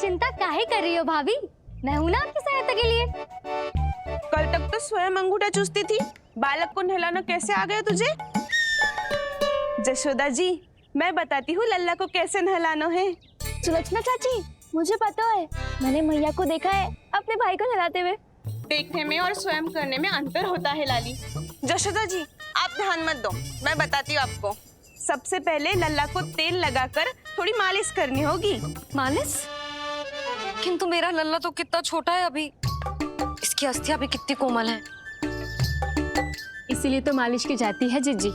चिंता काहे कर रही हो भाभी, मैं हूं ना आपकी सहायता के लिए। कल तक तो स्वयं अंगूठा चूसती थी, बालक को नहलाना कैसे आ गया तुझे? जशोदा जी, मैं बताती हूँ लल्ला को कैसे नहलाना है। सुलक्षणा चाची, मुझे पता है, मैंने मैया को देखा है अपने भाई को नहलाते हुए। देखने में और स्वयं करने में अंतर होता है लाली। जशोदा जी, आप ध्यान मत दो, मैं बताती हूँ आपको। सबसे पहले लल्ला को तेल लगाकर थोड़ी मालिश करनी होगी। मालिश? किंतु मेरा लल्ला तो कितना छोटा है अभी, इसकी अस्थियां भी कितनी कोमल हैं। इसीलिए तो मालिश की जाती है जिज्जी,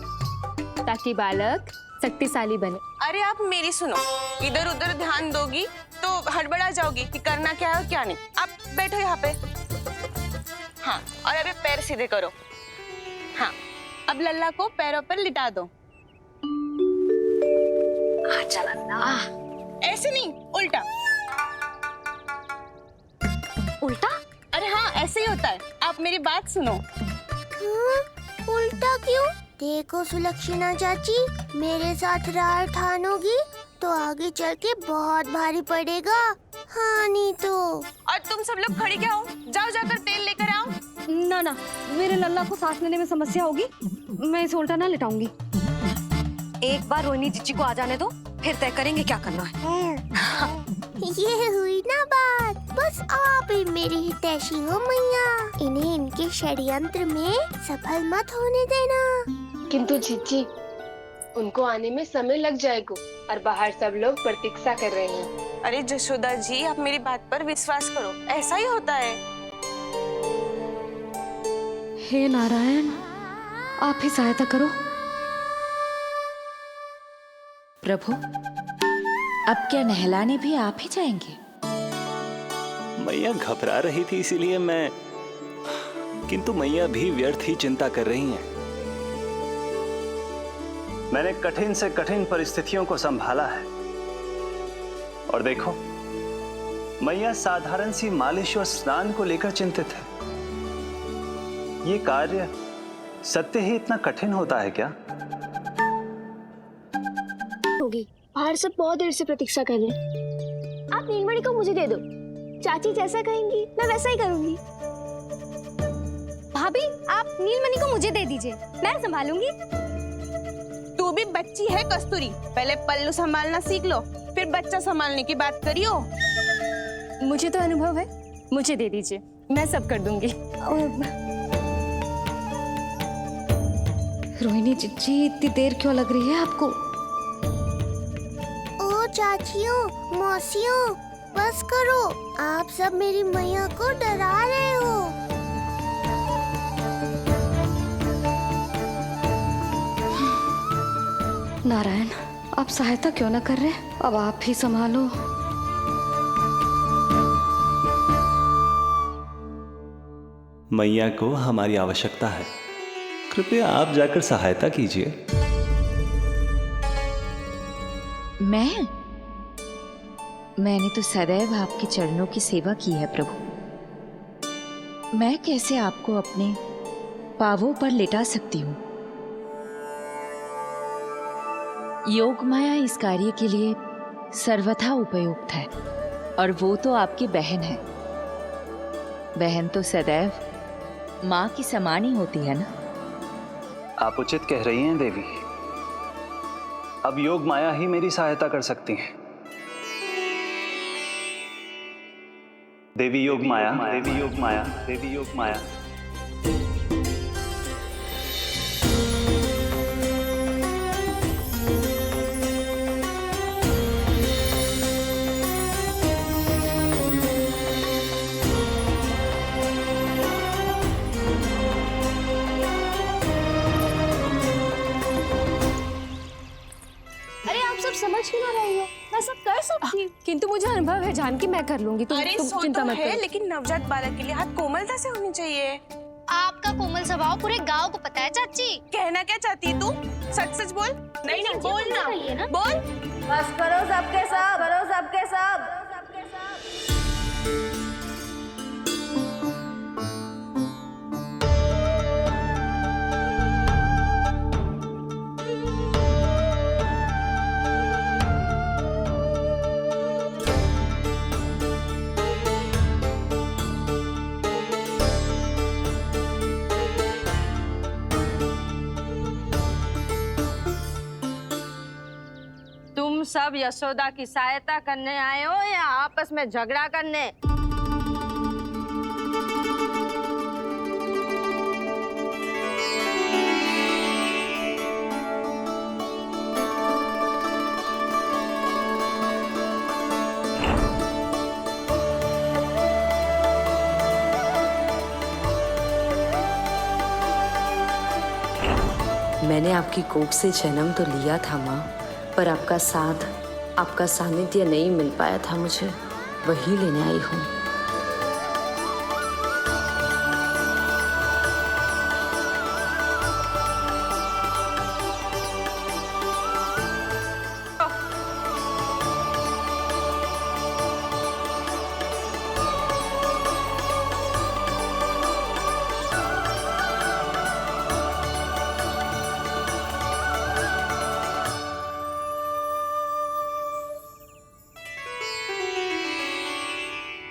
ताकि बालक शक्तिशाली बने। अरे आप मेरी सुनो, इधर उधर ध्यान दोगी तो हड़बड़ा जाओगी कि करना क्या है और क्या नहीं। आप बैठो यहाँ पे। हाँ, और अभी पैर सीधे करो। हाँ, अब लल्ला को पैरों पर लिटा दो। आजा लल्ला। ऐसे नहीं, उल्टा। उल्टा? अरे हाँ, ऐसे ही होता है। आप मेरी बात सुनो। उल्टा क्यों? देखो सुलक्षणा चाची, मेरे साथ रार ठानोगी तो आगे चल के बहुत भारी पड़ेगा। हाँ नहीं तो। और तुम सब लोग खड़ी क्या हो? जाओ जाकर तेल लेकर आओ। ना ना, मेरे लल्ला को सांस लेने में समस्या होगी, मैं इसे उल्टा ना लिटाऊंगी। एक बार रोहिणी जीजी को आ जाने दो, फिर तय करेंगे क्या करना है। ये हुई ना बात। बस आप ही मेरी हितैषी हो मैया, इन्हें इनके षड्यंत्र में सफल मत होने देना। किंतु जीजी, उनको आने में समय लग जाएगा और बाहर सब लोग प्रतीक्षा कर रहे हैं। अरे जशोदा जी, आप मेरी बात पर विश्वास करो, ऐसा ही होता है। हे नारायण, आप ही सहायता करो। प्रभु, अब क्या नहलाने भी आप ही जाएंगे? मैया घबरा रही थी इसीलिए मैं, किंतु मैया भी व्यर्थ ही चिंता कर रही हैं। मैंने कठिन से कठिन परिस्थितियों को संभाला है और देखो, मैया साधारण सी मालिश और स्नान को लेकर चिंतित है। ये कार्य सत्य ही इतना कठिन होता है क्या? होगी, बाहर सब बहुत देर से प्रतीक्षा कर रहे हैं। आप नीलमणि को मुझे दे दो, चाची जैसा कहेंगी मैं वैसा ही करूंगी। भाभी, आप नीलमणि को मुझे दे दीजिए, मैं संभालूंगी। तू भी बच्ची है कस्तूरी, पहले पल्लू संभालना सीख लो, फिर बच्चा संभालने की बात करियो। मुझे तो अनुभव है, मुझे दे दीजिए, मैं सब कर दूंगी। रोहिणी जीजी, इतनी देर क्यों लग रही है आपको? ओ चाचियों, मौसियों, बस करो, आप सब मेरी मैया को डरा रहे हो। नारायण, आप सहायता क्यों ना कर रहे? अब आप ही संभालो। मैया को हमारी आवश्यकता है, कृपया आप जाकर सहायता कीजिए। मैंने तो सदैव आपके चरणों की सेवा की है प्रभु। मैं कैसे आपको अपने पांवों पर लिटा सकती हूँ? योग माया इस कार्य के लिए सर्वथा उपयुक्त है, और वो तो आपकी बहन है। बहन तो सदैव माँ की समान ही होती है ना। आप उचित कह रही हैं देवी, अब योग माया ही मेरी सहायता कर सकती हैं। देवी योग माया, देवी योग माया, देवी योग माया। अरे आप सब समझ क्यों ना रही हो? मैं सब कर सकती हूँ। किंतु मुझे अनुभव है जानकी, मैं कर लूंगी। तुम सो चिंता तो मत है, करो। लेकिन नवजात बालक के लिए हाथ कोमलता से होनी चाहिए। आपका कोमल स्वभाव पूरे गांव को पता है चाची। कहना क्या चाहती है तू? सच सच बोल। नहीं नहीं, बोल ना, बोल। बस करो सबके सब, करो सबके सब। सब यशोदा की सहायता करने आए हो या आपस में झगड़ा करने? मैंने आपकी कोख से जन्म तो लिया था माँ, पर आपका साथ, आपका सानिध्य नहीं मिल पाया था मुझे, वही लेने आई हूँ।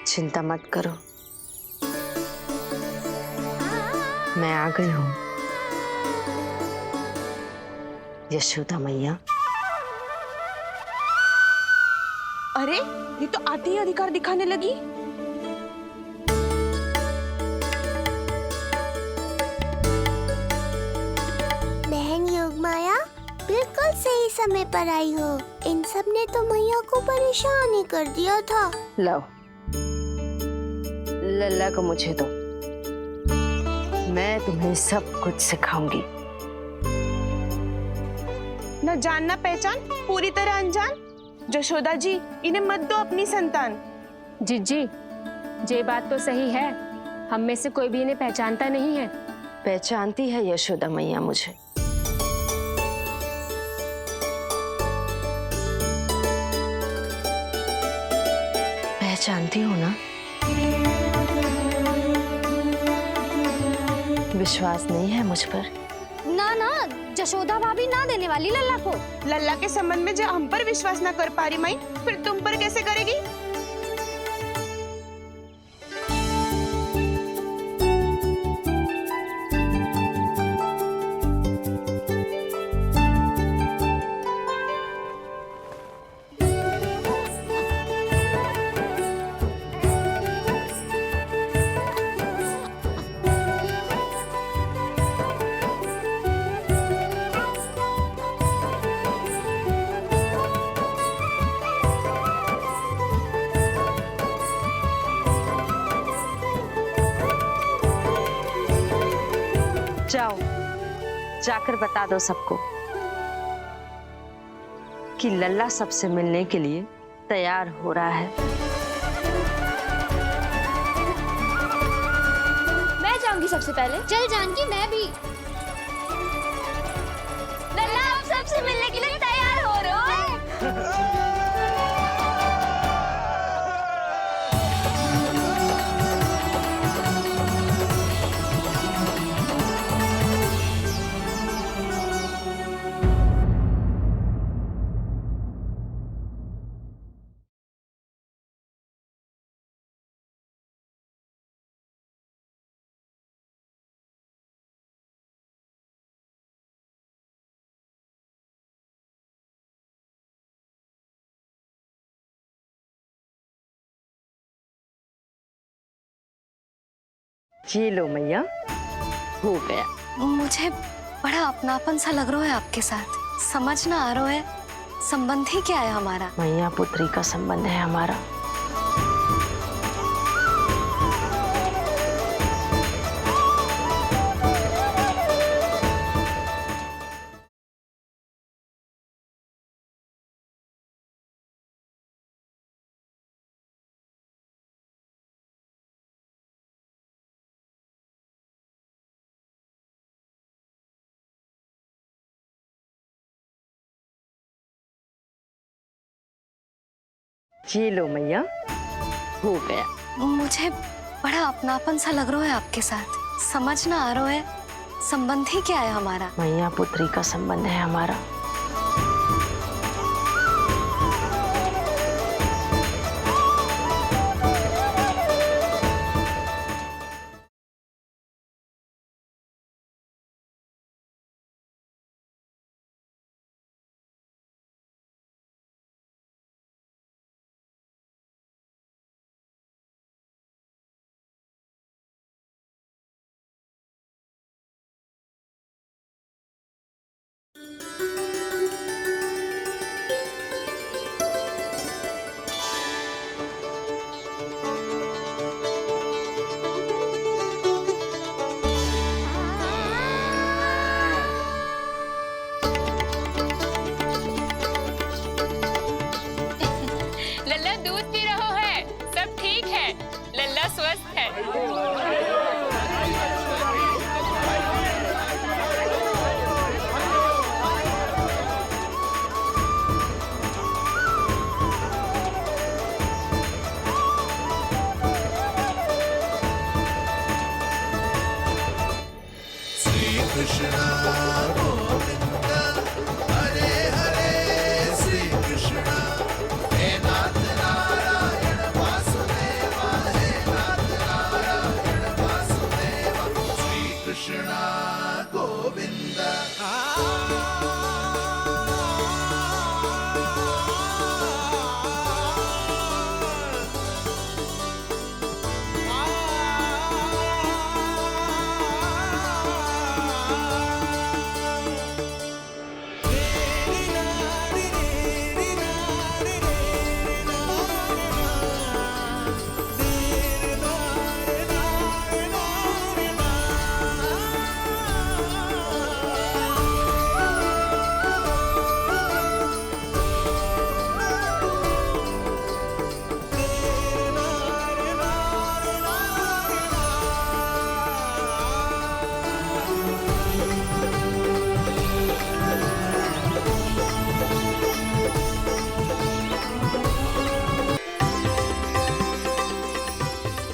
चिंता मत करो, मैं आ गई हूँ यशोदा मैया। अरे ये तो आते ही अधिकार दिखाने लगी। बहन योगमाया, बिल्कुल सही समय पर आई हो। इन सब ने तो मैया को परेशान ही कर दिया था। लो, लल्ला को मुझे दो, मैं तुम्हें सब कुछ सिखाऊंगी। न जान न पहचान, पूरी तरह अनजान। यशोदा जी, इन्हें मत दो अपनी संतान। जीजी, ये बात तो सही है, हम में से कोई भी इन्हें पहचानता नहीं है। पहचानती है यशोदा मैया मुझे। पहचानती हो ना? विश्वास नहीं है मुझ पर? ना ना, यशोदा भाभी ना देने वाली लल्ला को। लल्ला के संबंध में जो हम पर विश्वास न कर पा रही माई, फिर तुम पर कैसे करेगी? जाओ, जाकर बता दो सबको कि लल्ला सबसे मिलने के लिए तैयार हो रहा है। मैं जाऊंगी सबसे पहले। चल जानकी, मैं भी। लल्ला, आप सबसे मिलने के लिए तैयार हो रहे हो? ये लो मैया, हो गया। मुझे बड़ा अपनापन सा लग रहा है आपके साथ। समझ ना आ रहा है संबंध ही क्या है हमारा। मैया पुत्री का संबंध है हमारा। ये लो मैया, हो गया। मुझे बड़ा अपनापन सा लग रहा है आपके साथ। समझ ना आ रहा है संबंध ही क्या है हमारा। मैया पुत्री का संबंध है हमारा।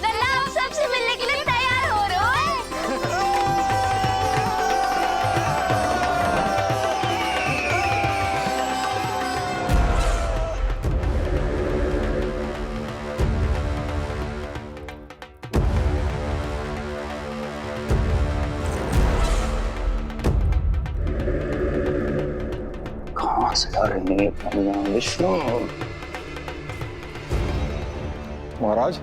लल्ला आप सबसे मिलने के लिए तैयार हो रहे हो? कहाँ से आ रही है भगवान विष्णु? महाराज,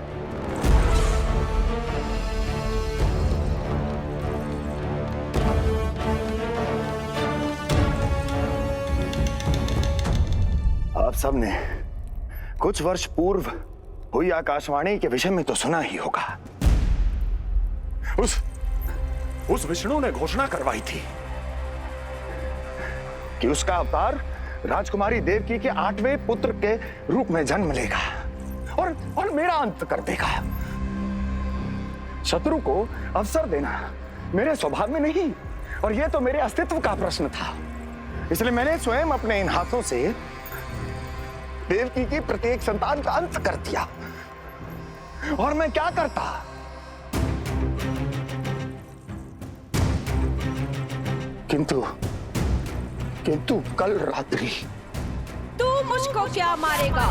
आप सबने कुछ वर्ष पूर्व हुई आकाशवाणी के विषय में तो सुना ही होगा। उस विष्णु ने घोषणा करवाई थी कि उसका अवतार राजकुमारी देवकी के 8वें पुत्र के रूप में जन्म लेगा और मेरा अंत कर देगा। शत्रु को अवसर देना मेरे स्वभाव में नहीं, और यह तो मेरे अस्तित्व का प्रश्न था। इसलिए मैंने स्वयं अपने इन हाथों से देवकी की प्रत्येक संतान का अंत कर दिया। और मैं क्या करता? किंतु कल रात्रि तू मुझको क्या मारेगा?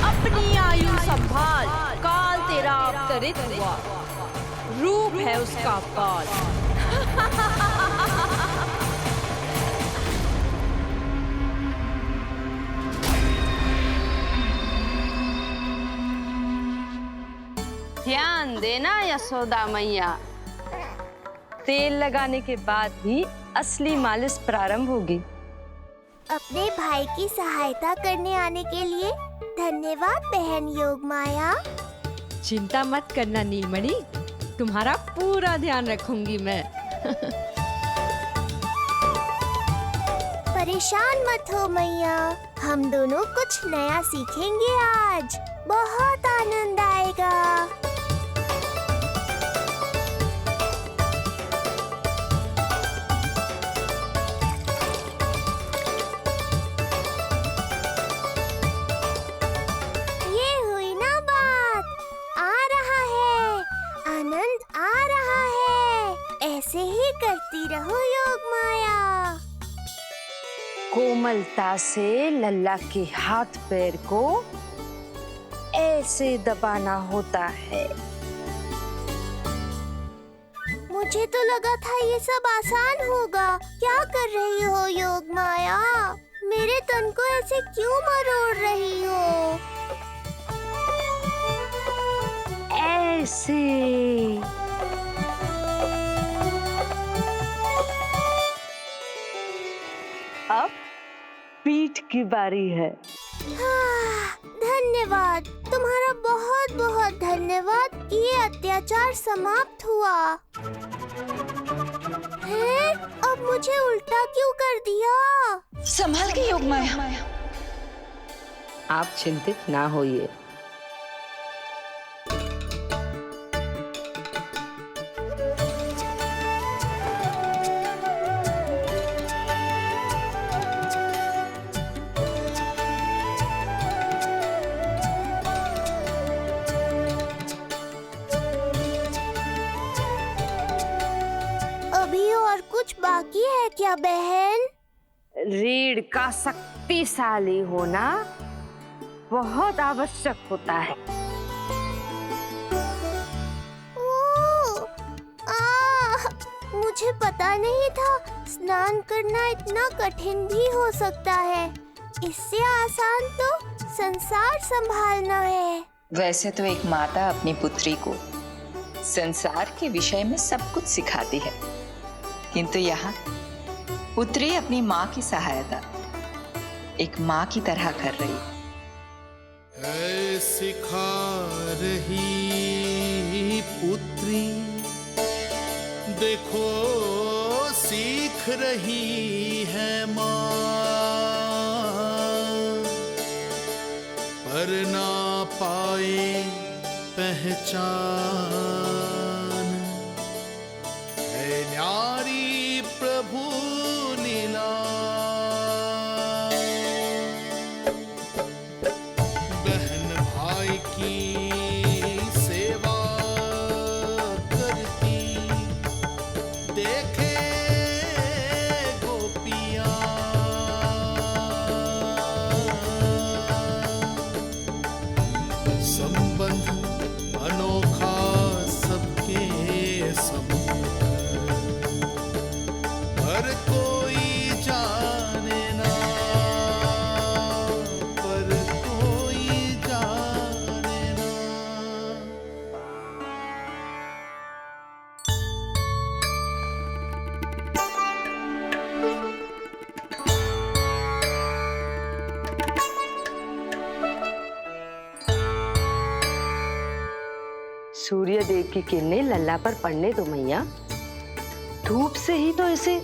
अपनी आयु संभाल, काल तेरा अवतरित हुआ, रूप है उसका काल। ध्यान देना यशोदा मैया, तेल लगाने के बाद ही असली मालिश प्रारंभ होगी। अपने भाई की सहायता करने आने के लिए धन्यवाद बहन योगमाया। चिंता मत करना नीलमणि, तुम्हारा पूरा ध्यान रखूंगी मैं। परेशान मत हो मैया, हम दोनों कुछ नया सीखेंगे आज। बहुत आनंद आएगा। ये हुई ना बात, आ रहा है, आनंद आ रहा है। ऐसे ही करती रहो योगमाया। कोमलता से लल्ला के हाथ पैर को ऐसे दबाना होता है। मुझे तो लगा था ये सब आसान होगा। क्या कर रही हो योगमाया? मेरे तन को ऐसे क्यों मरोड़ रही हो? ऐसे अब पीठ की बारी है। धन्यवाद, तुम्हारा बहुत बहुत धन्यवाद। ये अत्याचार समाप्त हुआ है। अब मुझे उल्टा क्यों कर दिया? संभाल के योगमाया। आप चिंतित ना होइए। कुछ बाकी है क्या बहन? रीढ़ का शक्तिशाली होना बहुत आवश्यक होता है। मुझे पता नहीं था स्नान करना इतना कठिन भी हो सकता है। इससे आसान तो संसार संभालना है। वैसे तो एक माता अपनी पुत्री को संसार के विषय में सब कुछ सिखाती है, किंतु यहाँ पुत्री अपनी माँ की सहायता एक माँ की तरह कर रही है। सिखा रही पुत्री, देखो सीख रही है माँ, पर ना पाए पहचान, है न्यारी प्रभु लीला। बहन भाई की सेवा करती, देखे गोपियाँ, संबंध अनोखा सबके सम्मुख, हर कोई जाने ना, पर कोई जाने ना। सूर्य देव की किरणें लल्ला पर पड़ने दो मैया। धूप से ही तो इसे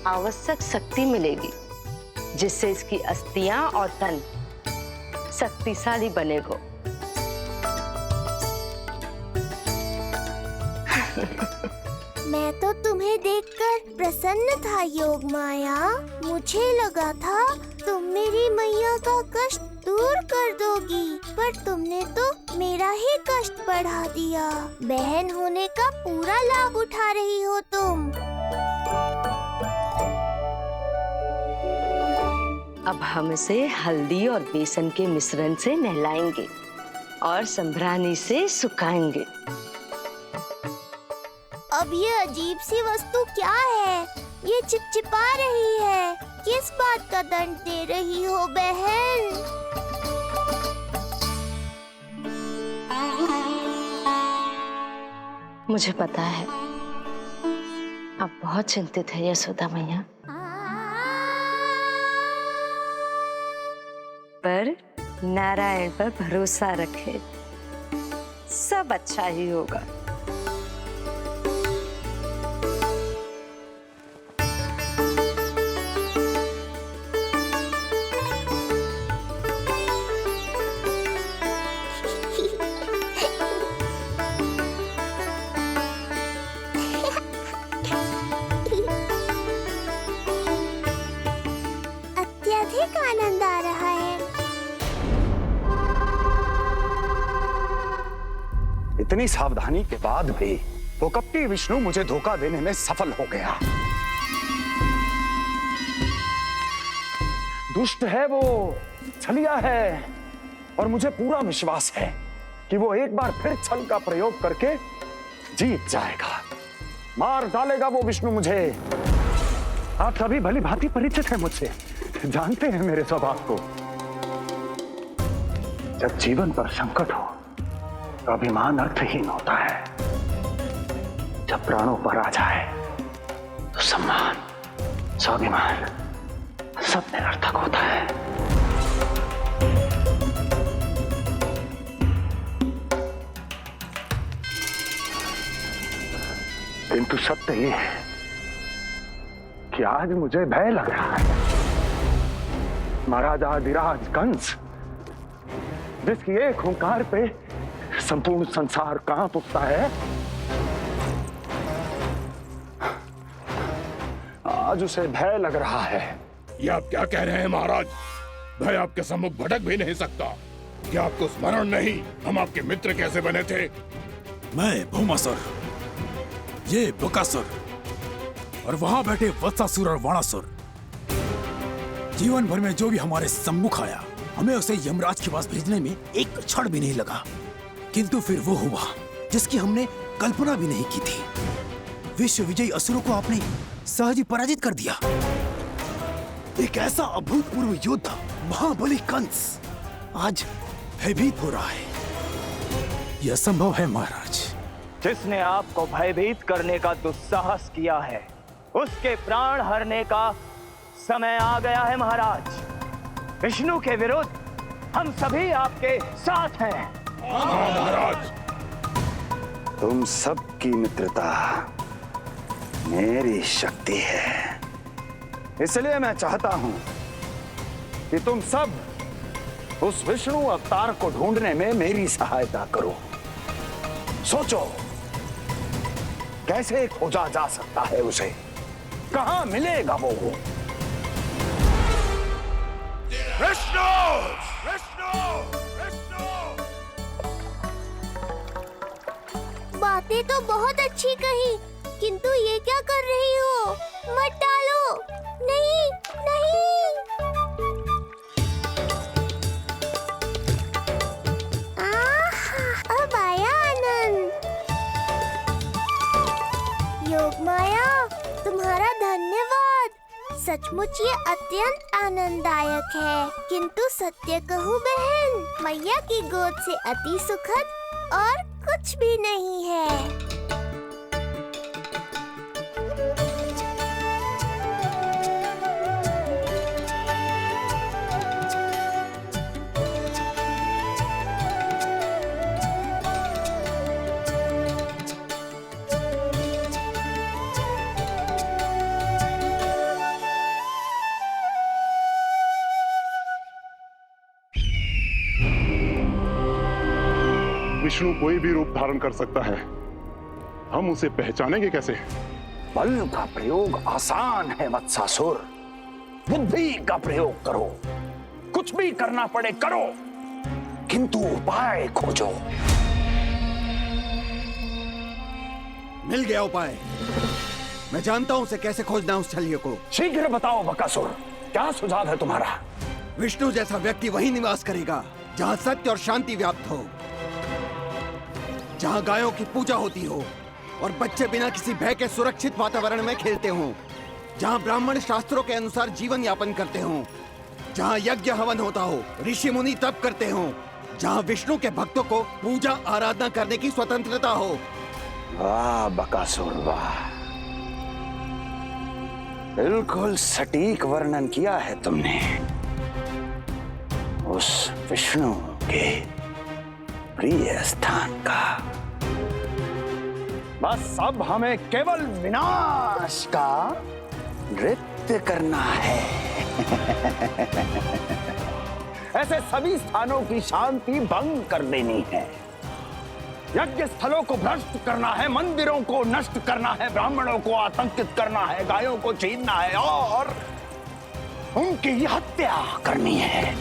आवश्यक शक्ति मिलेगी, जिससे इसकी अस्थियां और तन शक्तिशाली बनेगा। मैं तो तुम्हें देखकर प्रसन्न था योग माया। मुझे लगा था तुम मेरी मैया का कष्ट दूर कर दोगी, पर तुमने तो मेरा ही कष्ट बढ़ा दिया। बहन होने का पूरा लाभ उठा रही हो तुम। अब हम इसे हल्दी और बेसन के मिश्रण से नहलाएंगे और संभरानी से सुखाएंगे। अब ये अजीब सी वस्तु क्या है? ये चिपचिपा रही है। किस बात का दंड दे रही हो बहन? मुझे पता है आप बहुत चिंतित है यशोदा मैया, पर नारायण पर भरोसा रखे, सब अच्छा ही होगा। अत्यधिक आनंद आ रहा है। इतनी सावधानी के बाद भी वो कपटी विष्णु मुझे धोखा देने में सफल हो गया। दुष्ट है वो, छलिया है, और मुझे पूरा विश्वास है कि वो एक बार फिर छल का प्रयोग करके जीत जाएगा। मार डालेगा वो विष्णु मुझे। आप सभी भली भांति परिचित हैं मुझसे, जानते हैं मेरे स्वभाव को। जब जीवन पर संकट हो तो अभिमान अर्थहीन होता है, जब प्राणों पर आ जाए तो सम्मान, स्वाभिमान सब निरर्थक होता है। किंतु सत्य ये है कि आज मुझे भय लग रहा है। महाराजाधिराज कंस, जिसकी एक हुंकार पे संपूर्ण संसार कांप उठता है, आज उसे भय लग रहा है। ये आप क्या कह रहे हैं महाराज? भय आपके सम्मुख भटक भी नहीं सकता। क्या आपको स्मरण नहीं हम आपके मित्र कैसे बने थे? मैं भौमासुर, ये बकासुर, और वहां बैठे वत्सासुर और वाणासुर। जीवन भर में जो भी हमारे सम्मुख आया, हमें उसे यमराज के पास भेजने में एक क्षण भी नहीं लगा, किंतु फिर वो हुआ जिसकी हमने कल्पना भी नहीं की थी। विश्व विजयी असुरों को आपने सहज ही पराजित कर दिया। एक ऐसा अभूतपूर्व योद्धा महाबली कंस आज भयभीत हो रहा है। यह संभव है महाराज। जिसने आपको भयभीत करने का दुस्साहस किया है, उसके प्राण हरने का समय आ गया है महाराज। विष्णु के विरुद्ध हम सभी आपके साथ हैं। महाराज, तुम सबकी मित्रता मेरी शक्ति है, इसलिए मैं चाहता हूं कि तुम सब उस विष्णु अवतार को ढूंढने में मेरी सहायता करो। सोचो कैसे खोजा जा सकता है उसे, कहां मिलेगा वो? विष्णु! विष्णु! विष्णु! बातें तो बहुत अच्छी कही, किंतु ये क्या कर रही हो? मत डालो। नहीं नहीं। अब आया आनंद। योग माया, तुम्हारा धन्यवाद। सचमुच ये अत्यंत आनंददायक है, किंतु सत्य कहूँ बहन, मैया की गोद से अति सुखद और कुछ भी नहीं है। विष्णु कोई भी रूप धारण कर सकता है, हम उसे पहचानेंगे कैसे? बल का प्रयोग आसान है वत्सासुर, बुद्धि का प्रयोग करो। कुछ भी करना पड़े करो, किंतु उपाय खोजो। मिल गया उपाय। मैं जानता हूं उसे कैसे खोजना उस छलिए को। शीघ्र बताओ बकासुर, क्या सुझाव है तुम्हारा? विष्णु जैसा व्यक्ति वहीं निवास करेगा जहां सत्य और शांति व्याप्त हो, जहां गायों की पूजा होती हो और बच्चे बिना किसी भय के सुरक्षित वातावरण में खेलते हों, जहां ब्राह्मण शास्त्रों के अनुसार जीवन यापन करते हों, जहां यज्ञ हवन होता हो, ऋषि मुनि तप करते हों, जहां विष्णु के भक्तों को पूजा आराधना करने की स्वतंत्रता हो। वाह बकासुर वाह, बिल्कुल सटीक वर्णन किया है तुमने उस विष्णु के प्रिय स्थान का। बस अब हमें केवल विनाश का नृत्य करना है। ऐसे सभी स्थानों की शांति भंग कर देनी है, यज्ञ स्थलों को भ्रष्ट करना है, मंदिरों को नष्ट करना है, ब्राह्मणों को आतंकित करना है, गायों को छीनना है और उनकी हत्या करनी है।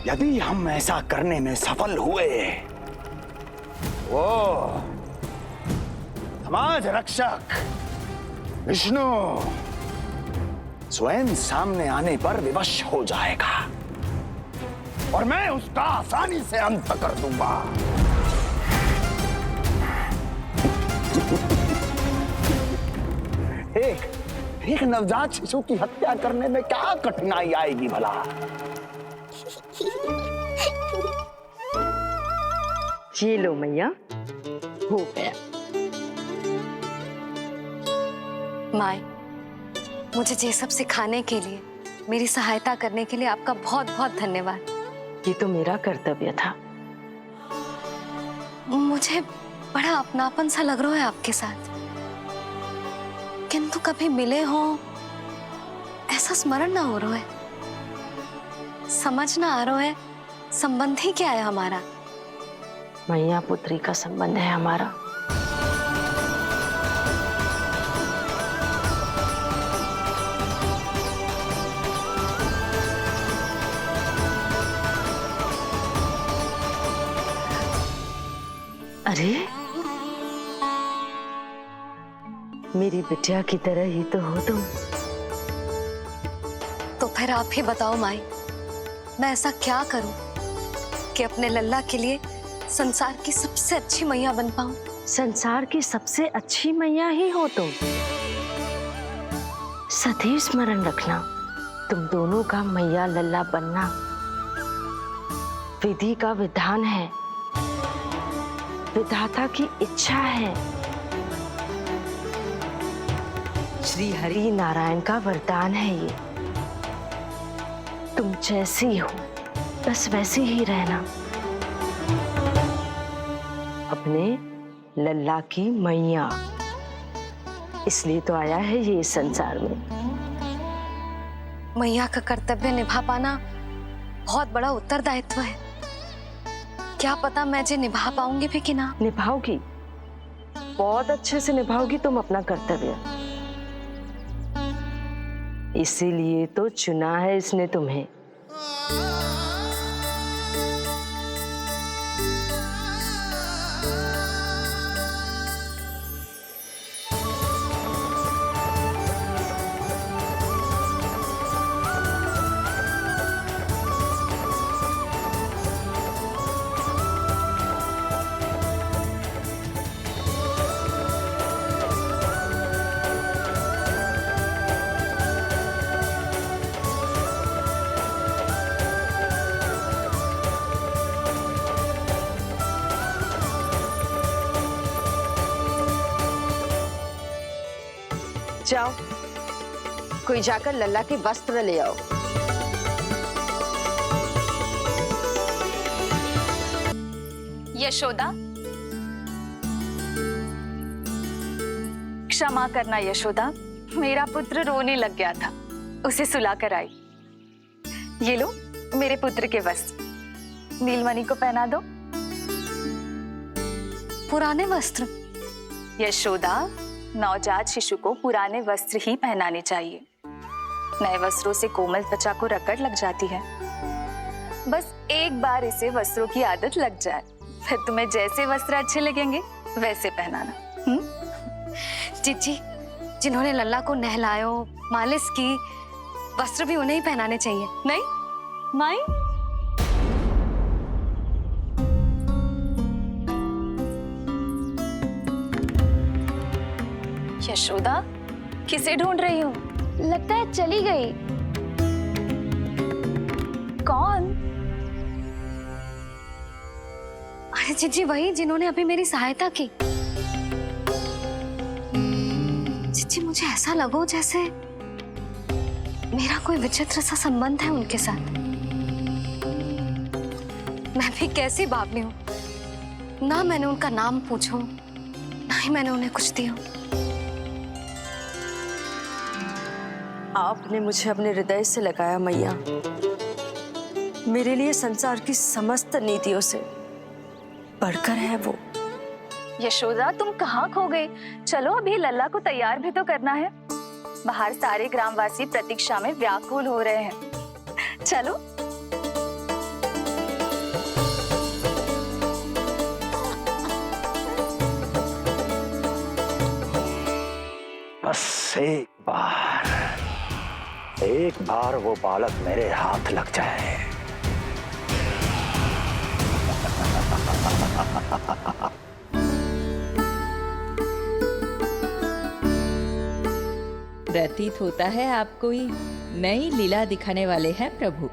यदि हम ऐसा करने में सफल हुए, वो समाज रक्षक विष्णु स्वयं सामने आने पर विवश हो जाएगा और मैं उसका आसानी से अंत कर दूंगा। एक नवजात शिशु की हत्या करने में क्या कठिनाई आएगी भला? जी लो मैया, हो गया। माय, मुझे ये सब सिखाने के लिए, मेरी सहायता करने के लिए आपका बहुत बहुत धन्यवाद। ये तो मेरा कर्तव्य था। मुझे बड़ा अपनापन सा लग रहा है आपके साथ, किंतु कभी मिले हो ऐसा स्मरण ना हो रहा है, समझ ना आ रहा है संबंध ही क्या है हमारा। मैया पुत्री का संबंध है हमारा। अरे मेरी बिटिया की तरह ही तो हो तुम। तो फिर आप ही बताओ माई, मैं ऐसा क्या करूं कि अपने लल्ला के लिए संसार की सबसे अच्छी मैया बन पाऊं? संसार की सबसे अच्छी मैया ही हो तुम। सदैव स्मरण रखना, तुम दोनों का मैया लल्ला बनना विधि का विधान है, विधाता की इच्छा है, श्री हरि नारायण का वरदान है ये। तुम जैसी हो बस वैसी ही रहना, अपने लल्ला की मैया। इसलिए तो आया है ये इस संसार में। मैया का कर्तव्य निभा पाना बहुत बड़ा उत्तरदायित्व है। क्या पता मैं जे निभा पाऊंगी भी कि ना। निभाओगी, बहुत अच्छे से निभाओगी तुम अपना कर्तव्य। इसीलिए तो चुना है इसने तुम्हें। जाओ, कोई जाकर लल्ला के वस्त्र ले आओ। यशोदा, क्षमा करना यशोदा, मेरा पुत्र रोने लग गया था, उसे सुला कर आई। ये लो मेरे पुत्र के वस्त्र, नीलमणि को पहना दो। पुराने वस्त्र? यशोदा, नवजात शिशु को पुराने वस्त्र ही पहनाने चाहिए। नए वस्त्रों से कोमल त्वचा को रगड़ लग जाती है। बस एक बार इसे वस्त्रों की आदत लग जाए, फिर तुम्हें जैसे वस्त्र अच्छे लगेंगे वैसे पहनाना। जीजी, जिन्होंने लल्ला को नहलायो, मालिश की, वस्त्र भी उन्हें ही पहनाने चाहिए। नहीं माई, यशोदा, किसे ढूंढ रही हो? लगता है चली गई। कौन? अरे जीजी, वही जिन्होंने अभी मेरी सहायता की। जीजी, मुझे ऐसा लगो जैसे मेरा कोई विचित्र सा संबंध है उनके साथ। मैं भी कैसी बावली हूँ, ना मैंने उनका नाम पूछो, ना ही मैंने उन्हें कुछ दिया। आपने मुझे अपने हृदय से लगाया मैया। मेरे लिए संसार की समस्त नीतियों से बढ़कर है वो। यशोदा, तुम कहाँ खो गए? चलो अभी लल्ला को तैयार भी तो करना है। बाहर सारे ग्रामवासी प्रतीक्षा में व्याकुल हो रहे हैं। चलो। बस एक बार वो बालक मेरे हाथ लग जाए। प्रतीत होता है आप कोई नई लीला दिखाने वाले हैं प्रभु।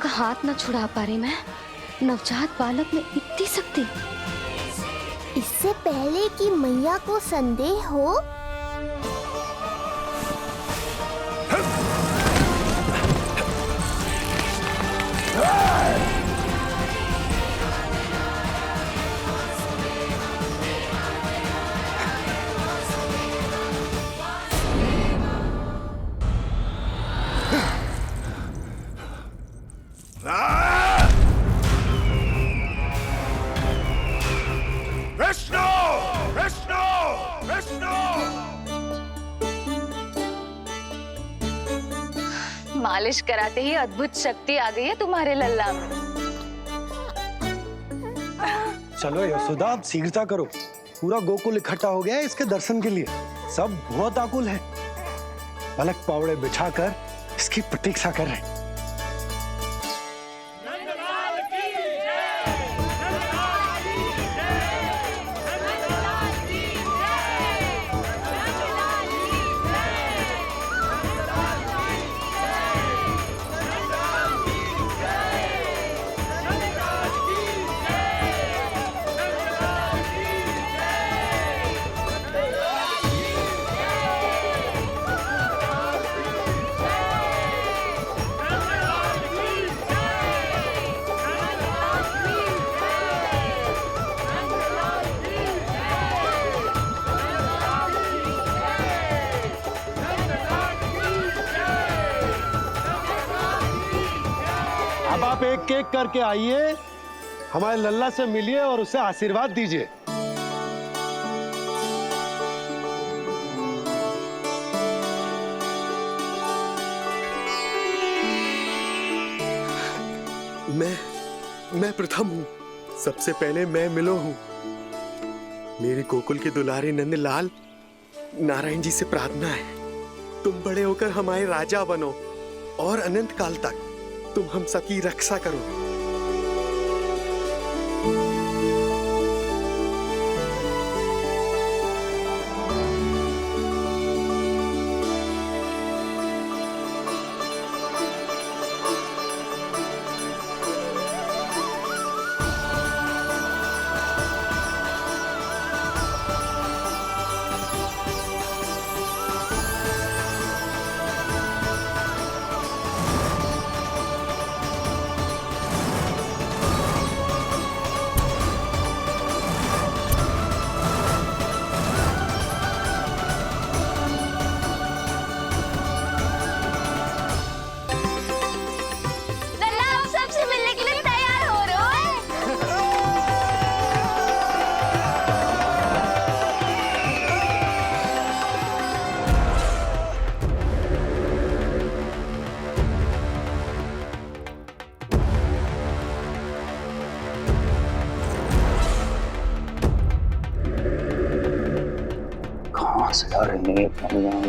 का हाथ न छुड़ा पा रही मैं। नवजात बालक में इतनी शक्ति। इससे पहले कि मैया को संदेह हो, विष्णु विष्णु विष्णु। मालिश कराते ही अद्भुत शक्ति आ गई है तुम्हारे लल्ला में। चलो यशोदा, आप शीघ्रता करो। पूरा गोकुल इकट्ठा हो गया है इसके दर्शन के लिए। सब बहुत आकुल है। पलक पावड़े बिछाकर इसकी प्रतीक्षा कर रहे हैं। अब आप एक एक करके आइए, हमारे लल्ला से मिलिए और उसे आशीर्वाद दीजिए। मैं प्रथम हूँ। सबसे पहले मैं मिलो हूँ। मेरी गोकुल के दुलारे नंद लाल, नारायण जी से प्रार्थना है, तुम बड़े होकर हमारे राजा बनो और अनंत काल तक तुम हम सबकी रक्षा करो।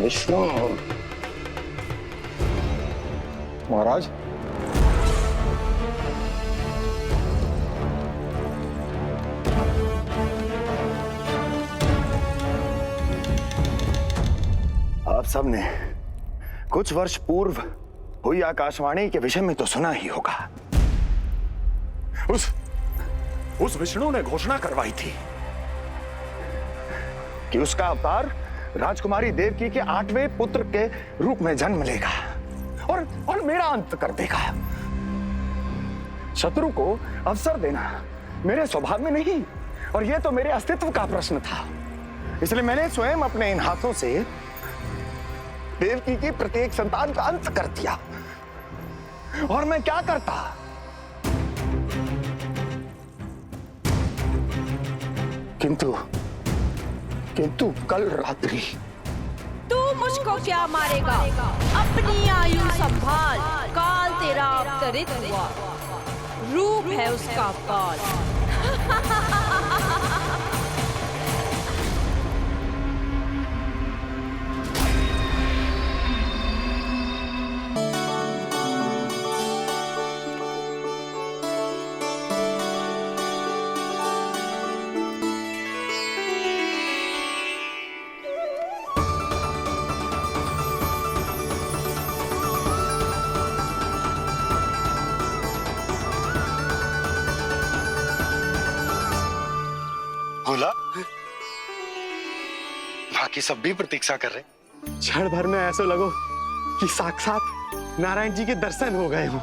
विष्णु महाराज, आप सबने कुछ वर्ष पूर्व हुई आकाशवाणी के विषय में तो सुना ही होगा। उस विष्णु ने घोषणा करवाई थी कि उसका अवतार राजकुमारी देवकी के 8वें पुत्र के रूप में जन्म लेगा और मेरा अंत कर देगा। शत्रु को अवसर देना मेरे स्वभाव में नहीं, और यह तो मेरे अस्तित्व का प्रश्न था। इसलिए मैंने स्वयं अपने इन हाथों से देवकी की प्रत्येक संतान का अंत कर दिया। और मैं क्या करता? किंतु कल रात्रि तू मुझको क्या मारेगा? अपनी आयु संभाल, काल तेरा अवतरित हुआ। रूप है उसका काल। बाकी सब भी प्रतीक्षा कर रहे। क्षण भर में ऐसा लगो कि साक्षात नारायण जी के दर्शन हो गए हों।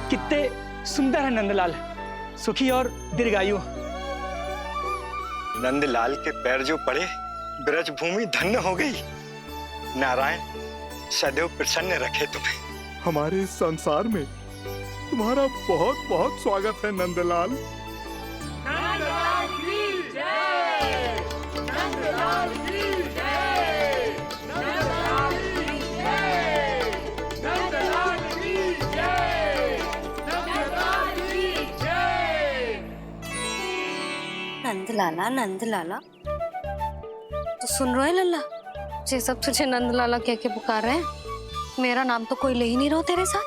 कितने सुंदर है नंदलाल, सुखी और दीर्घायु। नंदलाल के पैर जो पड़े, ब्रज भूमि धन्य हो गई। नारायण सदैव प्रसन्न रखे तुम्हें। हमारे इस संसार में तुम्हारा बहुत बहुत स्वागत है नंदलाल। नंदलाल की जय, नंदलाल की जय, नंदलाल की जय, नंदलाल की जय, नंदलाल की जय। नंदलाला नंदलाला, तो सुन रहे लल्ला, ये सब तुझे नंदलाला कह के पुकार रहे हैं। मेरा नाम तो कोई ले ही नहीं रहा तेरे साथ,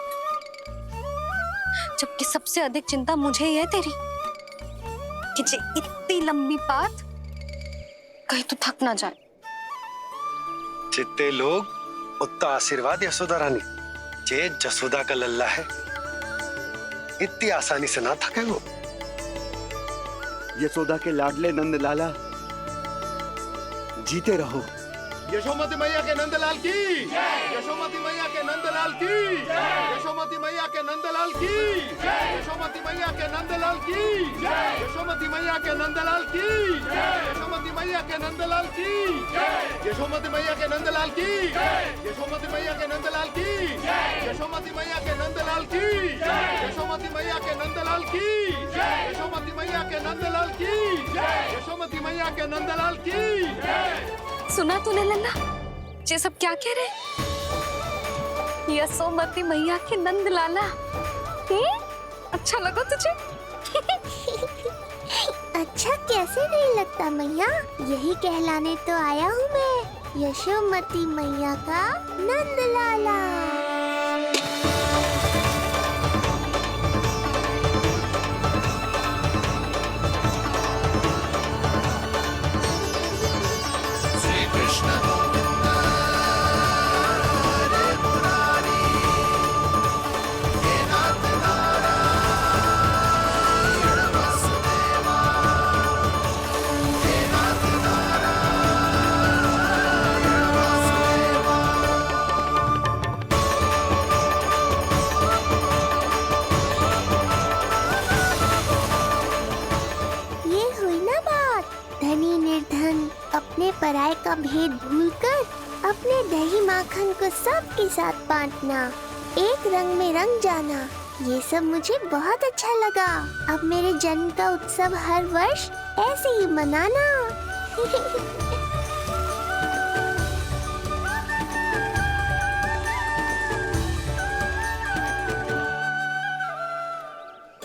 जबकि सबसे अधिक चिंता मुझे ही है तेरी कि जे इतनी लंबी बात कहीं तो थक ना जाए। जितने लोग उतना आशीर्वाद यशोदा रानी, जे जसोदा का लल्ला है, इतनी आसानी से ना थके वो। यशोदा के लाडले नंदलाला, जीते रहो। यशोमती मैया के नंदलाल की, यशोमती मैया के नंदलाल की, यशोमती मैया के नंदलाल की, यशोमती मैया के नंदलाल की, यशोमती मैया के नंदलाल की, यशोमती मैया के नंदलाल की, यशोमती मैया के नंदलाल की, यशोमती मैया के नंदलाल की, यशोमती मैया के नंदलाल की, यशोमती मैया के नंदलाल की, यशोमती मैया के नंदलाल की, यशोमती मैया के नंदलाल की। सुना तूने लल्ला, ये सब क्या कह रहे? यशोमती मैया के नंदलाला। अच्छा लगा तुझे? अच्छा कैसे नहीं लगता मैया, यही कहलाने तो आया हूँ मैं, यशोमती मैया का नंदलाला। अपने पराये का भेद भूलकर अपने दही माखन को सबके साथ बांटना, एक रंग में रंग जाना, ये सब मुझे बहुत अच्छा लगा। अब मेरे जन्म का उत्सव हर वर्ष ऐसे ही मनाना।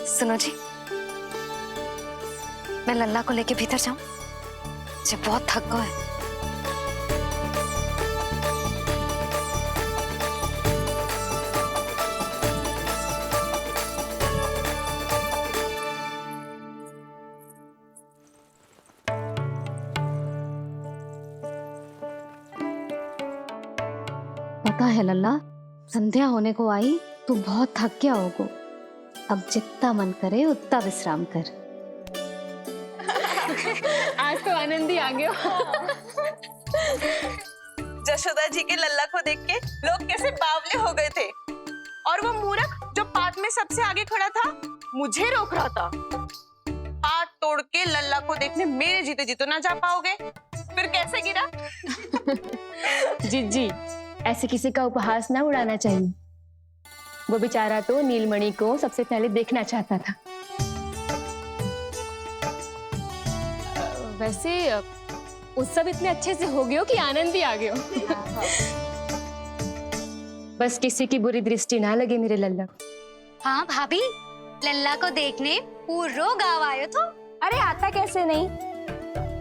सुनो जी, मैं लल्ला को लेके भीतर जाऊं? मुझे बहुत थक गया है। पता है लल्ला, संध्या होने को आई, तू बहुत थक गया होगा। अब जितना मन करे उतना विश्राम कर। आज तो आनंद ही आ गया। जशोदा जी के लल्ला को देख के लोग कैसे बावले हो गए थे, और वो मूर्ख जो पात में सबसे आगे खड़ा था मुझे रोक रहा था। हाथ तोड़ के लल्ला को देखने मेरे जीते जी तो ना जा पाओगे, फिर कैसे गिरा? जीजी, ऐसे किसी का उपहास ना उड़ाना चाहिए। वो बेचारा तो नीलमणि को सबसे पहले देखना चाहता था। वैसे उत्सव इतने अच्छे से हो गया कि आनंद ही आ गया। बस किसी की बुरी दृष्टि ना लगे मेरे लल्ला को। हाँ भाभी, लल्ला को देखने पूरा गांव आयो तो। अरे आता कैसे नहीं,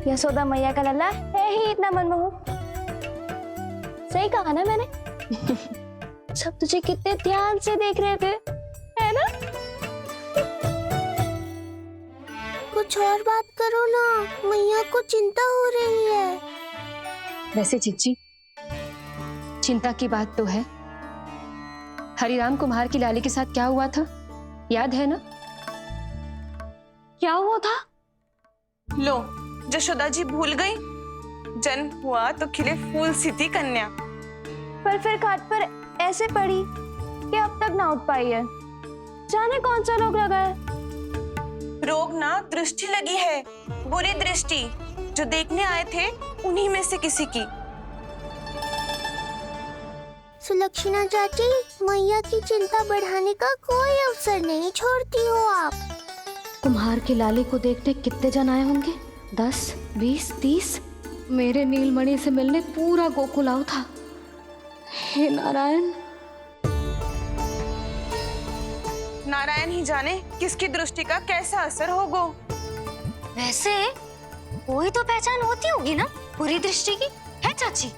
यशोदा मैया का लल्ला है ही इतना मनमोहक। सही कहा ना मैंने? सब तुझे कितने ध्यान से देख रहे थे, है ना? कुछ और बात करो ना, मैया को चिंता हो रही है। वैसे चिच्ची, चिंता की बात तो है, हरिराम कुम्हार की लाली के साथ क्या हुआ था, याद है ना? क्या हुआ था? लो, यशोदा जी भूल गई। जन्म हुआ तो खिले फूल सी थी कन्या, पर फिर खाट पर ऐसे पड़ी कि अब तक ना उठ पाई है। जाने कौन सा रोग लगा है। रोग ना दृष्टि लगी है, बुरी दृष्टि। जो देखने आए थे उन्हीं में से किसी की। सुलक्षणा चाची, मैया की चिंता बढ़ाने का कोई अवसर नहीं छोड़ती हो आप। कुम्हार की लाली को देखने कितने जन आए होंगे? 10, 20, 30। मेरे नीलमणि से मिलने पूरा गोकुल आओ था। हे नारायण। नारायण ही जाने किसकी दृष्टि का कैसा असर होगा। वैसे कोई तो पहचान होती होगी ना बुरी दृष्टि की, है चाची?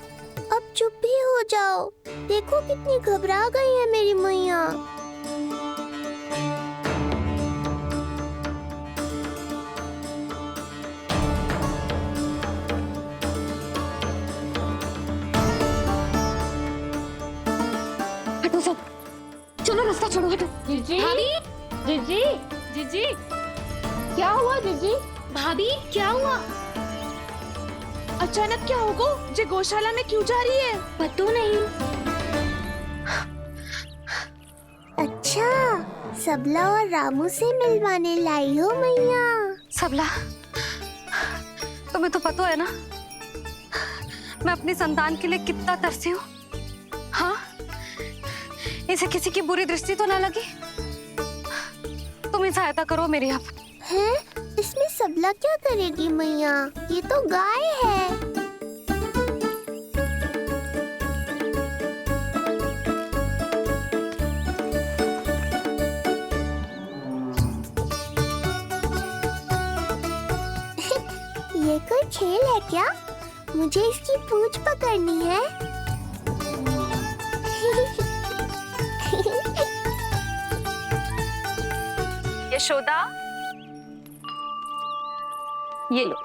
अब चुप भी हो जाओ। देखो कितनी घबरा गई है मेरी मैया। हटो सब, चलो रास्ता छोड़ो, हटो। जीजी, भाभी, जीजी, जीजी, क्या हुआ जीजी? भाभी क्या हुआ? अचानक क्या होगा? जे गौशाला में क्यों जा रही है? पता नहीं। अच्छा, सबला और रामू से मिलवाने लाई हो मैया। सबला, तुम्हें तो पता है ना मैं अपनी संतान के लिए कितना तरसी हूँ। हाँ, इसे किसी की बुरी दृष्टि तो ना लगी। तुम ही सहायता करो मेरी। अब हैं? इसमें सबला क्या करेगी मैया? ये तो गाय है। ये कोई खेल है क्या? मुझे इसकी पूंछ पकड़नी है। यशोदा, ये लो,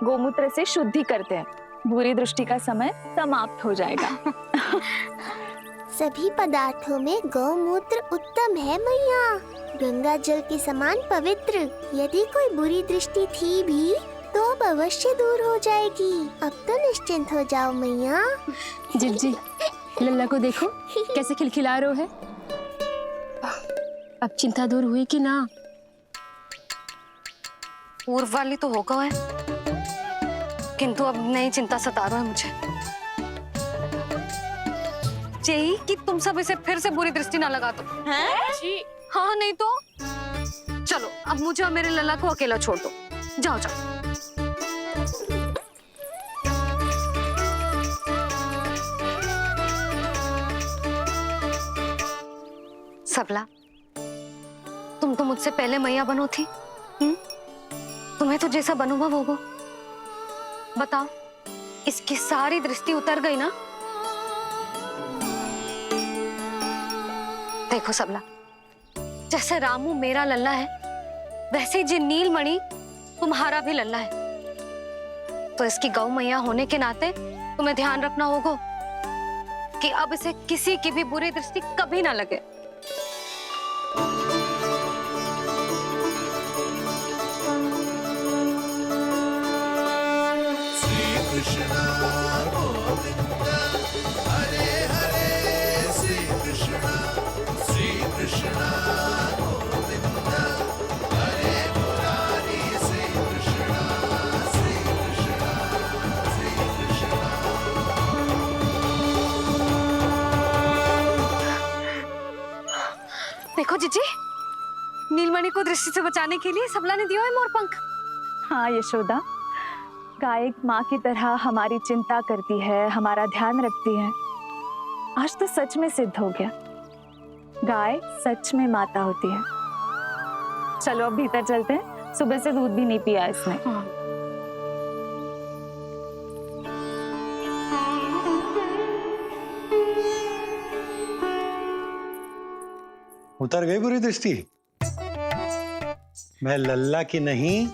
गोमूत्र से शुद्धि करते हैं। बुरी दृष्टि का समय समाप्त हो जाएगा। सभी पदार्थों में गौमूत्र उत्तम है मैया, गंगा जल के समान पवित्र। यदि कोई बुरी दृष्टि थी भी तो अब अवश्य दूर हो जाएगी। अब तो निश्चिंत हो जाओ मैया। जिज्जी, लल्ला को देखो कैसे खिलखिला रहा है। अब चिंता दूर हुई कि ना? पूर्व वाली तो होगा है, किंतु अब नई चिंता सता रहा है मुझे। यही कि तुम सब इसे फिर से बुरी दृष्टि ना लगा दो। हैं? जी। हाँ, नहीं तो चलो अब मुझे और मेरे लल्ला को अकेला छोड़ दो। जाओ जाओ। सबला, तुम तो मुझसे पहले मैया बनो थी। तुम्हें तो जैसा अनुभव होगा। बताओ, इसकी सारी दृष्टि उतर गई ना? देखो सबला, जैसे रामू मेरा लल्ला है, वैसे जी नीलमणि तुम्हारा भी लल्ला है। तो इसकी गौ मैया होने के नाते तुम्हें ध्यान रखना होगा कि अब इसे किसी की भी बुरी दृष्टि कभी ना लगे। देखो जीजी, नीलमणि को दृष्टि से बचाने के लिए सबला ने दिया है मोरपंख। हाँ यशोदा, गाय माँ की तरह हमारी चिंता करती है, हमारा ध्यान रखती है। आज तो सच में सिद्ध हो गया, गाय सच में माता होती है। चलो अब भीतर चलते हैं, सुबह से दूध भी नहीं पिया इसने। उतर गई बुरी दृष्टि? मैं लल्ला की नहीं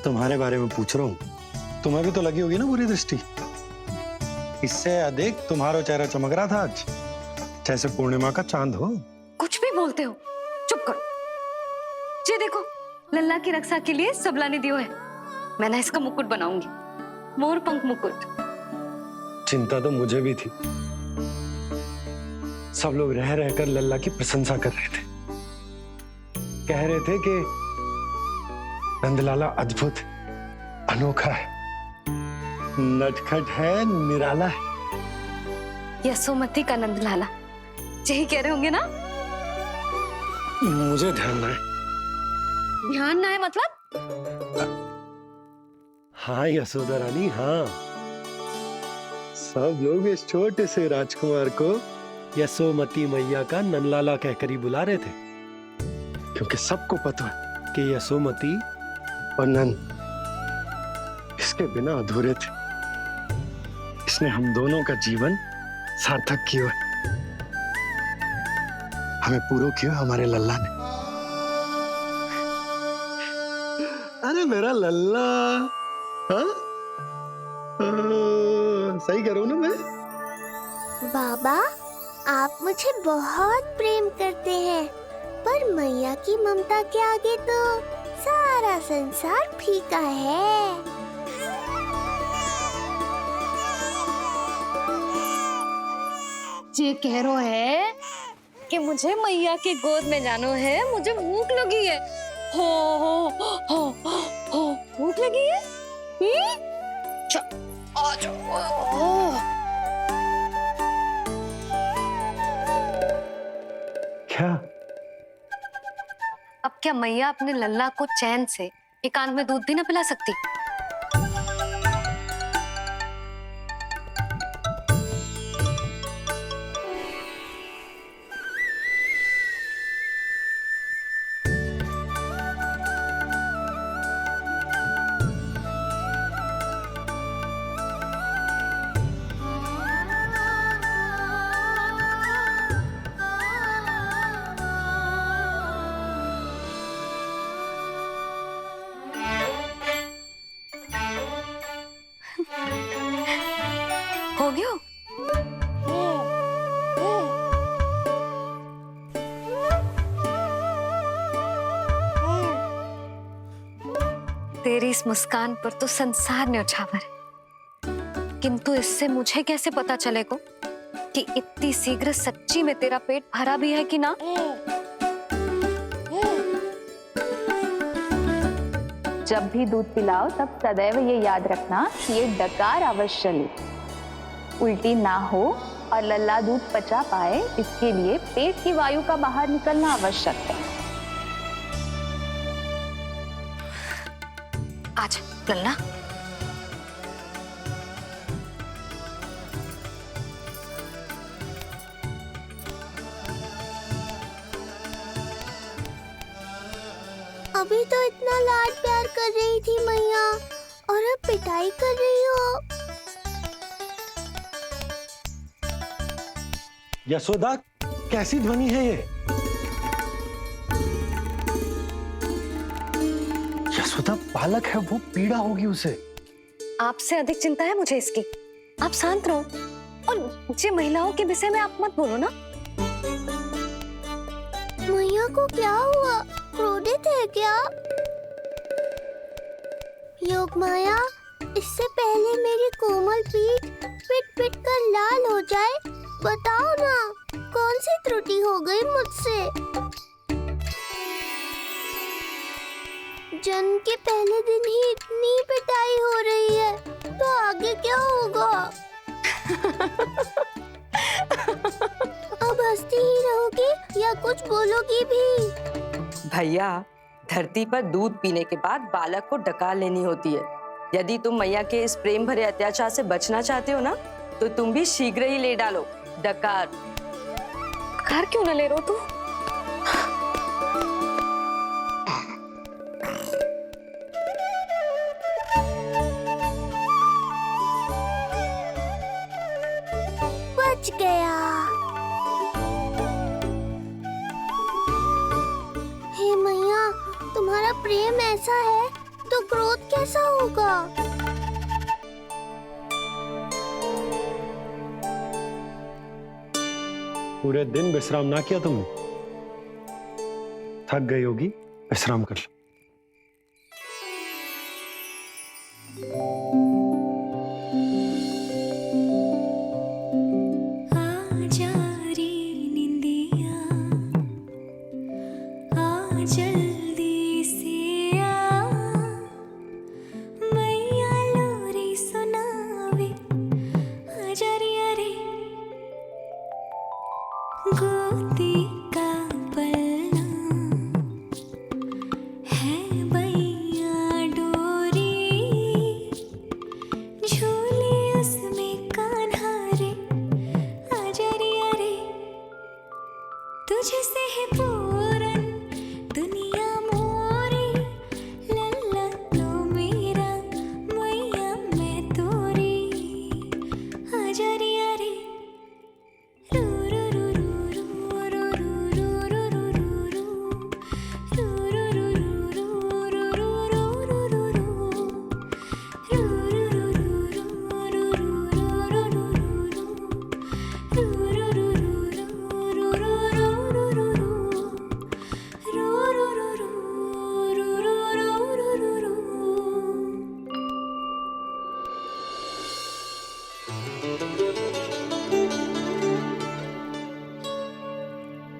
तुम्हारे बारे में पूछ रहा हूं। तुम्हें भी तो लगी होगी ना बुरी दृष्टि? इससे अधिक तुम्हारा चेहरा चमक रहा था आज। जैसे पूर्णिमा का चांद हो। कुछ भी बोलते हो, चुप करो। ये देखो, लल्ला की रक्षा के लिए सबला ने दियो है। मैं ना इसका मुकुट बनाऊंगी, मोर पंख मुकुट। चिंता तो मुझे भी थी। सब लोग रह रहकर लल्ला की प्रशंसा कर रहे थे, कह रहे थे कि नंदलाला अद्भुत, अनोखा है, नटखट है, निराला है। यशोमती का नंदलाला, यही कह रहे होंगे ना? मुझे ध्यान ना है। ध्यान ना है मतलब? हाँ यशोदा रानी, हाँ। सब लोग इस छोटे से राजकुमार को यशोमती मैया का नंदलाला कहकर ही बुला रहे थे, क्योंकि सबको पता है कि यशोमती और नंद इसके बिना अधूरे थे। इसने हम दोनों का जीवन सार्थक किया, हमें पूरा किया हमारे लल्ला ने। अरे मेरा लल्ला, हाँ? सही करो ना मैं? बाबा, आप मुझे बहुत प्रेम करते हैं, पर मैया की ममता के आगे तो सारा संसार फीका है। ये कह रो है कि मुझे मैया की गोद में जानो है, मुझे भूख लगी है। हो भूख लगी है? आ जाओ। क्या? अब क्या मैया अपने लल्ला को चैन से एकांत में दूध भी ना पिला सकती? हो गया? तेरी इस मुस्कान पर तो संसार न्यौछावर है, किंतु इससे मुझे कैसे पता चलेगा कि इतनी शीघ्र सच्ची में तेरा पेट भरा भी है कि ना? जब भी दूध पिलाओ तब सदैव ये याद रखना कि ये डकार अवश्य ले, उल्टी ना हो और लल्ला दूध पचा पाए, इसके लिए पेट की वायु का बाहर निकलना आवश्यक है। आज लल्ला, अभी तो इतना लाड प्यार कर रही थी मैया, और अब पिटाई कर रही हो। यशोदा, कैसी ध्वनि है ये? यशोदा, बालक है वो, पीड़ा होगी उसे। आपसे अधिक चिंता है मुझे इसकी। आप शांत रहो, और ये महिलाओं के विषय में आप मत बोलो ना। मैया को क्या हुआ? क्रोधित है क्या? योगमाया, इससे पहले मेरी कोमल पीठ पिट पिट कर लाल हो जाए, बताओ ना कौन सी त्रुटि हो गई मुझसे? जन्म के पहले दिन ही इतनी पिटाई हो रही है, तो आगे क्या होगा? अब हंसती ही रहोगी या कुछ बोलोगी भी? भैया, धरती पर दूध पीने के बाद बालक को डकार लेनी होती है। यदि तुम मैया के इस प्रेम भरे अत्याचार से बचना चाहते हो ना, तो तुम भी शीघ्र ही ले डालो डकार। डकार क्यों न ले रहे हो तुम? बच गया। हे मैया, तुम्हारा प्रेम ऐसा है तो क्रोध कैसा होगा? पूरे दिन विश्राम ना किया तुमने? थक गई होगी, विश्राम कर लो।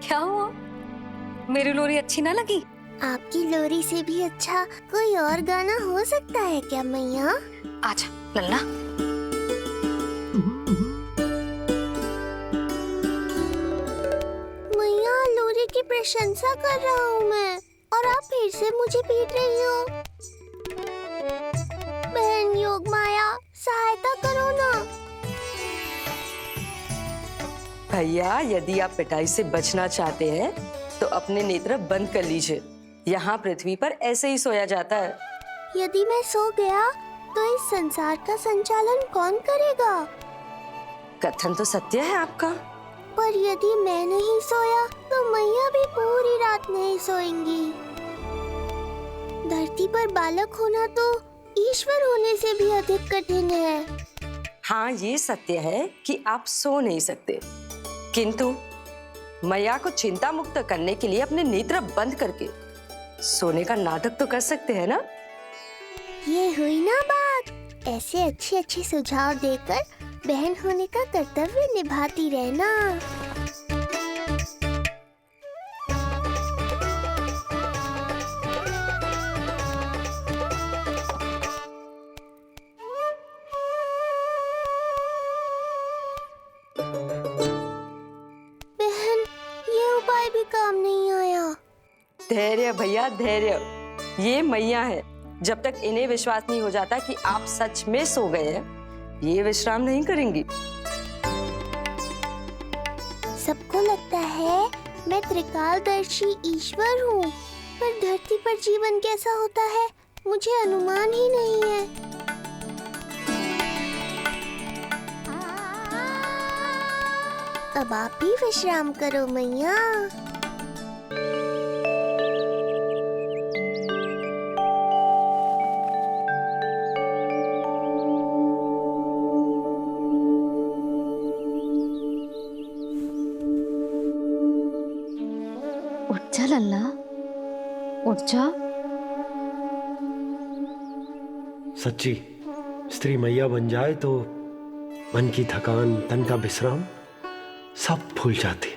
क्या हुआ? मेरी लोरी अच्छी ना लगी? आपकी लोरी से भी अच्छा कोई और गाना हो सकता है क्या मैया? आजा लल्ला। मैया, लोरी की प्रशंसा कर रहा हूँ मैं और आप फिर से मुझे पीट रही हो। बहन योग माया, सहायता करो ना। भैया, यदि आप पिटाई से बचना चाहते हैं तो अपने नेत्र बंद कर लीजिए। यहाँ पृथ्वी पर ऐसे ही सोया जाता है। यदि मैं सो गया तो इस संसार का संचालन कौन करेगा? कथन तो सत्य है आपका। पर यदि मैं नहीं सोया तो मैया भी पूरी रात नहीं सोएंगी। धरती पर बालक होना तो ईश्वर होने से भी अधिक कठिन है। हाँ, ये सत्य है कि आप सो नहीं सकते, किंतु मैया को चिंता मुक्त करने के लिए अपने नेत्र बंद करके सोने का नाटक तो कर सकते हैं ना? ये हुई ना बात। ऐसे अच्छे अच्छे सुझाव देकर बहन होने का कर्तव्य निभाती रहना। बहन, ये उपाय भी काम नहीं आया। धैर्य भैया, धैर्य। ये मैया है, जब तक इन्हें विश्वास नहीं हो जाता कि आप सच में सो गए हैं, ये विश्राम नहीं करेंगी। सबको लगता है मैं त्रिकालदर्शी ईश्वर हूँ, पर धरती पर जीवन कैसा होता है मुझे अनुमान ही नहीं है। अब आप भी विश्राम करो मैया। उठ जा लल्ला, उठ जा। सच्ची स्त्री मैया बन जाए तो मन की थकान, तन का विश्राम सब भूल जाती।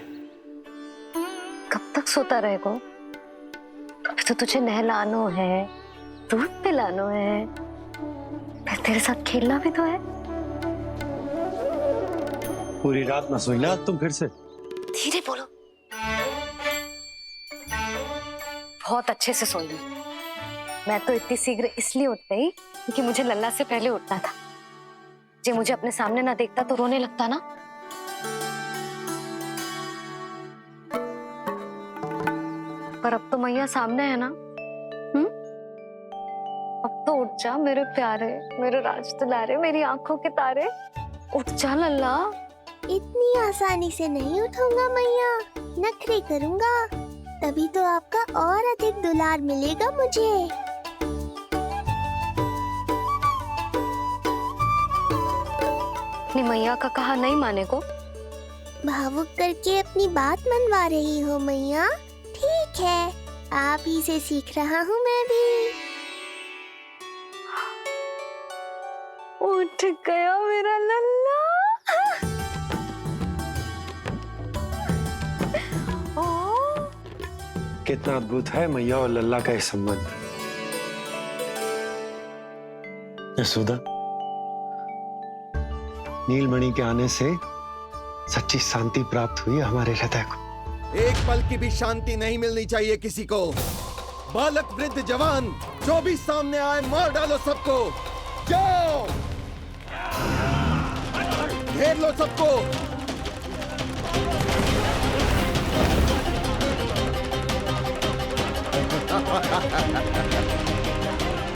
कब तक सोता रहेगा? अभी तो तुझे नहलानो है, दूध पिलानो है, फिर तेरे साथ खेलना भी तो है। पूरी रात न सोई ना तुम फिर से? धीरे बोलो। बहुत अच्छे से सोई। मैं तो इतनी शीघ्र इसलिए उठ गई क्योंकि मुझे लल्ला से पहले उठना था। जो मुझे अपने सामने ना देखता तो रोने लगता ना। पर अब तो मैया सामने है ना। अब तो उठ जा मेरे प्यारे, मेरे राज दुलारे, मेरी आंखों के तारे। उठ जा लल्ला। इतनी आसानी से नहीं उठूंगा मैया, नखरे करूंगा, तभी तो आपका और अधिक दुलार मिलेगा मुझे। अपनी मैया का कहा नहीं माने को, भावुक करके अपनी बात मनवा रही हो मैया। ठीक है, आप ही से सीख रहा हूँ मैं भी। उठ गया मेरा लल्ला। कितना अद्भुत है मैया और लल्ला का ये संबंध। यशोदा, नीलमणि के आने से सच्ची शांति प्राप्त हुई हमारे हृदय को। एक पल की भी शांति नहीं मिलनी चाहिए किसी को। बालक वृद्ध जवान जो भी सामने आए मार डालो सबको। जाओ, घेर लो सबको।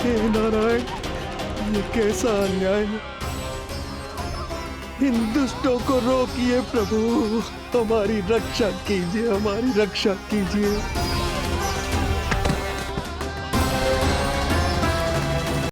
हे नारायण, ये कैसा अन्याय है। इन दुष्टों को रोकिए प्रभु, हमारी रक्षा कीजिए, हमारी रक्षा कीजिए।